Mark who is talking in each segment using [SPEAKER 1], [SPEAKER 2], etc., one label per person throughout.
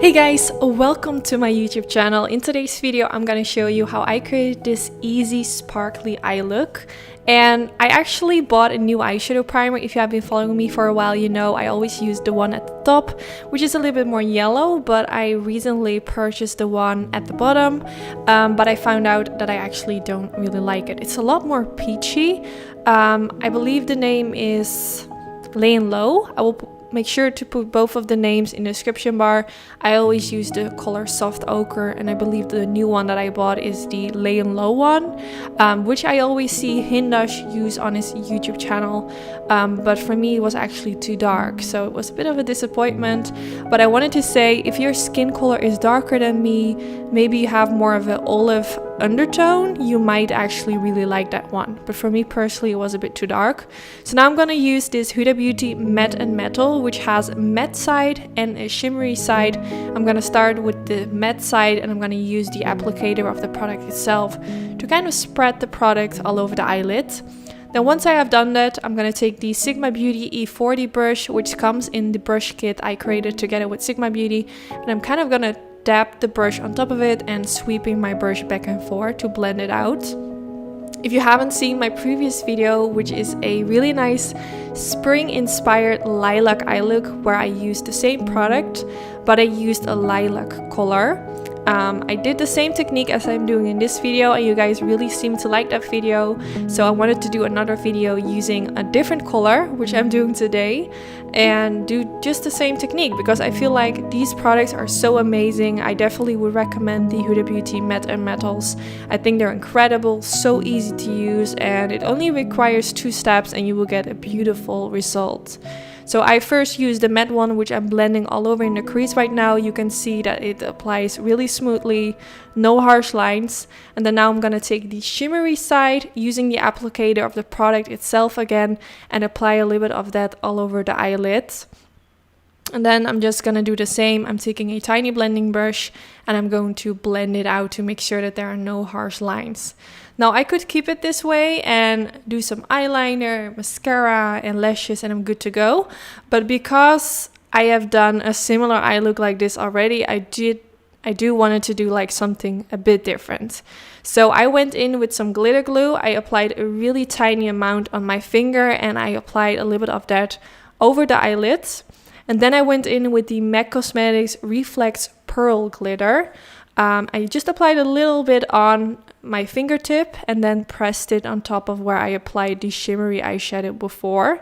[SPEAKER 1] Hey guys, welcome to my YouTube channel. In today's video, I'm gonna show you how I created this easy sparkly eye look. And I actually bought a new eyeshadow primer. If you have been following me for a while, you know I always use the one at the top, which is a little bit more yellow, but I recently purchased the one at the bottom. But I found out that I actually don't really like it. It's a lot more peachy. I believe the name is Laying Low. I will make sure to put both of the names in the description bar. I always use the color Soft Ochre, and I believe the new one that I bought is the Laying Low one, which I always see Hindash use on his YouTube channel. But for me, it was actually too dark, so it was a bit of a disappointment. But I wanted to say, if your skin color is darker than me, maybe you have more of an olive undertone, you might actually really like that one. But for me personally, it was a bit too dark. So now I'm gonna use this Huda Beauty Matte and Metal, which has a matte side and a shimmery side. I'm gonna start with the matte side, and I'm gonna use the applicator of the product itself to kind of spread the product all over the eyelid. Then once I have done that, I'm gonna take the Sigma Beauty E40 brush, which comes in the brush kit I created together with Sigma Beauty, and I'm kind of gonna dab the brush on top of it and sweeping my brush back and forth to blend it out. If you haven't seen my previous video, which is a really nice spring inspired lilac eye look where I used the same product, but I used a lilac color. I did the same technique as I'm doing in this video, and you guys really seem to like that video, so I wanted to do another video using a different color, which I'm doing today, and do just the same technique because I feel like these products are so amazing. I definitely would recommend the Huda Beauty Matte and Metals. I think they're incredible, so easy to use, and it only requires 2 steps and you will get a beautiful result. So I first used the matte one, which I'm blending all over in the crease right now. You can see that it applies really smoothly, no harsh lines. And then now I'm gonna take the shimmery side using the applicator of the product itself again and apply a little bit of that all over the eyelid. And then I'm just gonna do the same. I'm taking a tiny blending brush and I'm going to blend it out to make sure that there are no harsh lines. Now I could keep it this way and do some eyeliner, mascara and lashes and I'm good to go. But because I have done a similar eye look like this already, I do wanted to do like something a bit different. So I went in with some glitter glue. I applied a really tiny amount on my finger and I applied a little bit of that over the eyelids. And then I went in with the MAC Cosmetics Reflex Pearl Glitter. I just applied a little bit on my fingertip and then pressed it on top of where I applied the shimmery eyeshadow before.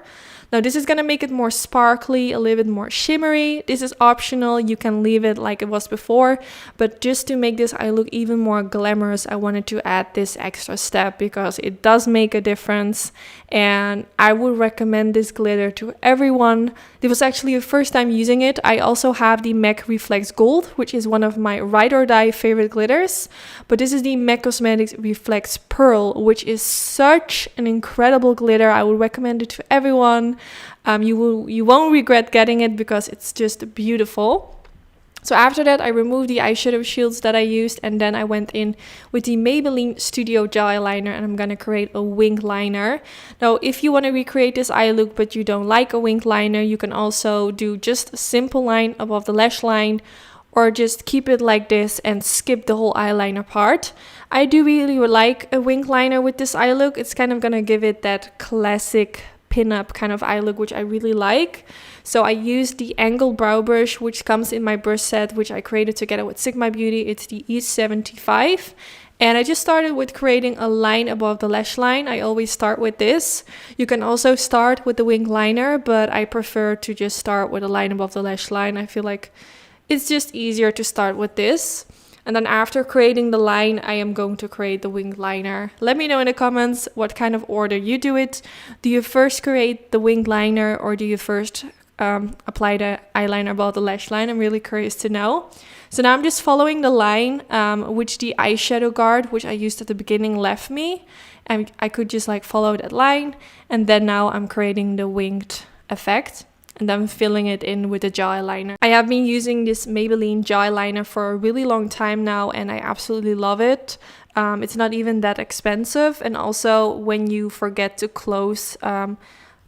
[SPEAKER 1] Now this is going to make it more sparkly, a little bit more shimmery. This is optional, you can leave it like it was before, but just to make this eye look even more glamorous, I wanted to add this extra step because it does make a difference and I would recommend this glitter to everyone. This was actually the first time using it. I also have the MAC Reflex Gold, which is one of my ride or die favorite glitters, but this is the MAC Cosmetics Reflex Pearl, which is such an incredible glitter. I would recommend it to everyone. You won't regret getting it because it's just beautiful. So after that, I removed the eyeshadow shields that I used and then I went in with the Maybelline Studio Gel Eyeliner and I'm gonna create a winged liner. Now, if you want to recreate this eye look but you don't like a winged liner, you can also do just a simple line above the lash line or just keep it like this and skip the whole eyeliner part. I do really like a winged liner with this eye look. It's kind of gonna give it that classic pin-up kind of eye look, which I really like. So I used the angled brow brush, which comes in my brush set, which I created together with Sigma Beauty. It's the E75. And I just started with creating a line above the lash line. I always start with this. You can also start with the winged liner, but I prefer to just start with a line above the lash line. I feel like it's just easier to start with this. And then after creating the line, I am going to create the winged liner. Let me know in the comments what kind of order you do it. Do you first create the winged liner or do you first apply the eyeliner above the lash line? I'm really curious to know. So now I'm just following the line which the eyeshadow guard, which I used at the beginning, left me. And I could just like follow that line. And then now I'm creating the winged effect. And then filling it in with the gel eyeliner. I have been using this Maybelline gel eyeliner for a really long time now and I absolutely love it. It's not even that expensive, and also when you forget to close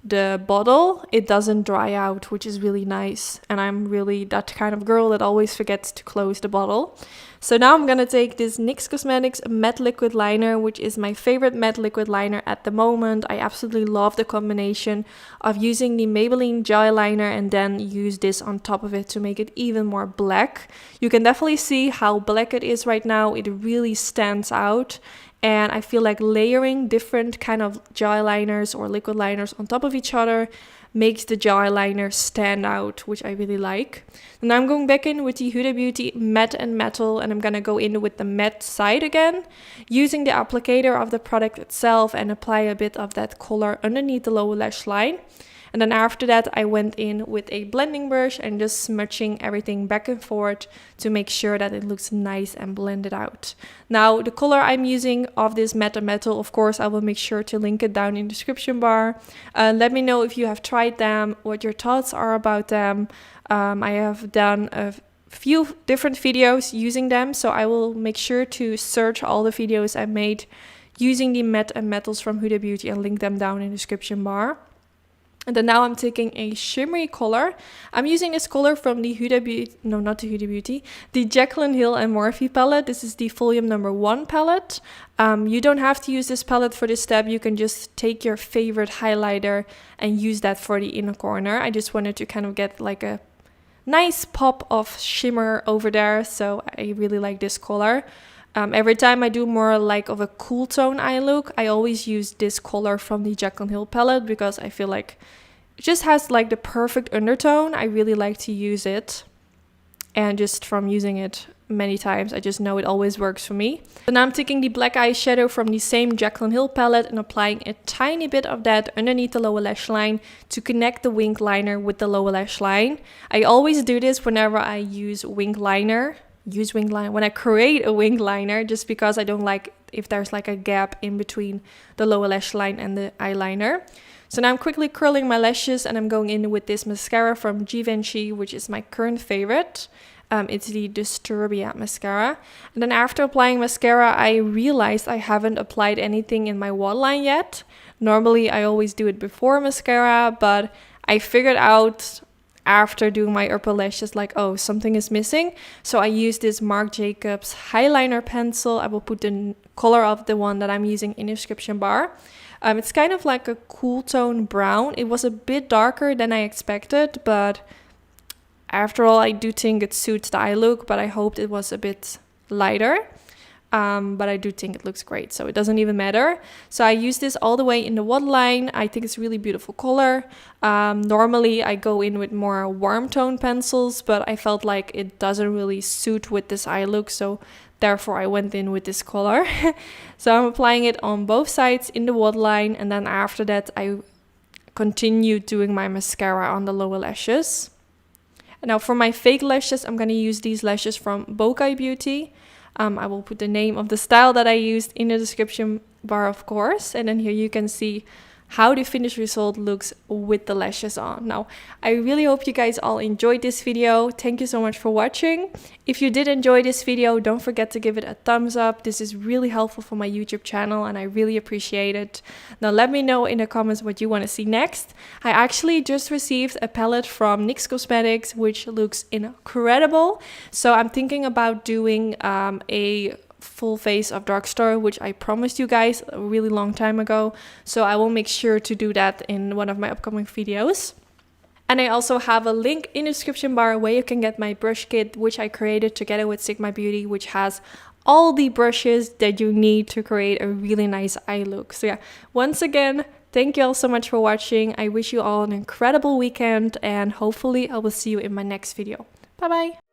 [SPEAKER 1] the bottle, it doesn't dry out, which is really nice. And I'm really that kind of girl that always forgets to close the bottle. So now I'm gonna take this NYX Cosmetics matte liquid liner, which is my favorite matte liquid liner at the moment. I absolutely love the combination of using the Maybelline gel liner and then use this on top of it to make it even more black. You can definitely see how black it is right now. It really stands out. And I feel like layering different kind of gel liners or liquid liners on top of each other makes the gel liner stand out, which I really like. And I'm going back in with the Huda Beauty Matte and Metal, and I'm gonna go in with the matte side again, using the applicator of the product itself and apply a bit of that color underneath the lower lash line. And then after that, I went in with a blending brush and just smudging everything back and forth to make sure that it looks nice and blended out. Now, the color I'm using of this matte and metal, of course, I will make sure to link it down in the description bar. Let me know if you have tried them, what your thoughts are about them. I have done a few different videos using them, so I will make sure to search all the videos I made using the matte and metals from Huda Beauty and link them down in the description bar. And then now I'm taking a shimmery color. I'm using this color from the Huda Beauty, no, not the Huda Beauty, the Jaclyn Hill and Morphe palette. This is the volume number 1 palette. You don't have to use this palette for this step. You can just take your favorite highlighter and use that for the inner corner. I just wanted to kind of get like a nice pop of shimmer over there. So I really like this color. Every time I do more like of a cool tone eye look, I always use this color from the Jaclyn Hill palette because I feel like it just has like the perfect undertone. I really like to use it, and just from using it many times, I just know it always works for me. So now I'm taking the black eyeshadow from the same Jaclyn Hill palette and applying a tiny bit of that underneath the lower lash line to connect the wing liner with the lower lash line. I always do this whenever I use wing liner. When I create a wing liner, just because I don't like if there's like a gap in between the lower lash line and the eyeliner. So now I'm quickly curling my lashes and I'm going in with this mascara from Givenchy, which is my current favorite. It's the Disturbia mascara. And then after applying mascara, I realized I haven't applied anything in my waterline yet. Normally I always do it before mascara, but I figured out after doing my upper lashes like, oh, something is missing. So I use this Marc Jacobs highliner pencil. I will put the color of the one that I'm using in the description bar. It's kind of like a cool tone brown. It was a bit darker than I expected, but after all, I do think it suits the eye look, but I hoped it was a bit lighter. But I do think it looks great, so it doesn't even matter. So I use this all the way in the waterline. I think it's a really beautiful color. Normally I go in with more warm tone pencils, but I felt like it doesn't really suit with this eye look, so therefore I went in with this color. So I'm applying it on both sides in the waterline, and then after that I continued doing my mascara on the lower lashes. And now for my fake lashes, I'm gonna use these lashes from Bokeh Beauty. I will put the name of the style that I used in the description bar, of course. And then here you can see how the finished result looks with the lashes on. Now, I really hope you guys all enjoyed this video. Thank you so much for watching. If you did enjoy this video, don't forget to give it a thumbs up. This is really helpful for my YouTube channel and I really appreciate it. Now, let me know in the comments what you want to see next. I actually just received a palette from NYX Cosmetics, which looks incredible. So I'm thinking about doing a full face of Drugstore, which I promised you guys a really long time ago, so I will make sure to do that in one of my upcoming videos. And I also have a link in the description bar where you can get my brush kit, which I created together with Sigma Beauty, which has all the brushes that you need to create a really nice eye look. So yeah, once again, thank you all so much for watching. I wish you all an incredible weekend and hopefully I will see you in my next video. Bye bye!